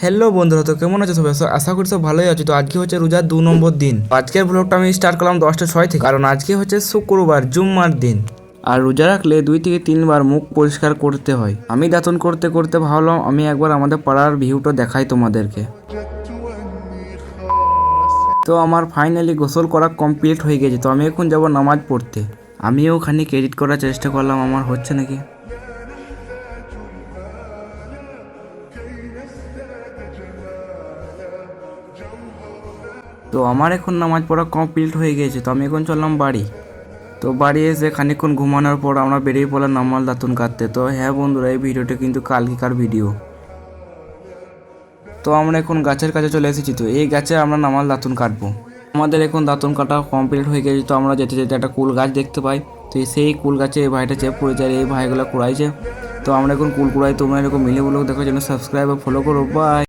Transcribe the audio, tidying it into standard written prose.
Hello বন্ধুরা, তো কেমন আছো সবাই? আশা করি সব ভালোই আছো। তো আজকে হচ্ছে রোজার 2 নম্বর দিন। আজকের ব্লগটা আমি স্টার্ট করলাম 10টা 6 থেকে, কারণ আজকে হচ্ছে শুক্রবার, জুম্মার দিন। আর রোজা রাখলে 2 থেকে 3 বার মুখ পরিষ্কার করতে হয়। আমি দাঁতন করতে করতে ভাবলাম আমি একবার আমাদের পাড়ার ভিউটা দেখাই তোমাদেরকে। তো আমার ফাইনালি গোসল করা কমপ্লিট হয়ে গেছে। তো আমি এখন যাব নামাজ পড়তে। আমিও খানিক এডিট করার চেষ্টা করলাম, আমার হচ্ছে নাকি। তো আমার এখন নামাজ পড়া কমপ্লিট হয়ে গেছে। তো আমি এখন চললাম বাড়ি। তো বাড়ি এসে খানিকক্ষণ ঘুমানোর পর আমরা বেরিয়ে পড়লাম নামাল দাঁতুন কাটতে। তো হ্যাঁ বন্ধুরা, এই ভিডিওটা কিন্তু কালকেকার ভিডিও। তো আমরা এখন গাছের কাছে চলে এসেছি। তো এই গাছে আমরা নামাল দাঁতুন কাটবো। আমাদের এখন দাঁতুন কাটা কমপ্লিট হয়ে গেছে। তো আমরা যেতে যেতে একটা কুল গাছ দেখতে পাই। তো সেই কুল গাছে এই ভাইটা চেপ পড়ে যায়, এই ভাইগুলো কুড়াইছে। তো আমরা এখন কুল কুড়াই। তোমরা এরকম মিলে বলে দেখার জন্য সাবস্ক্রাইব আর ফলো করো। বাই।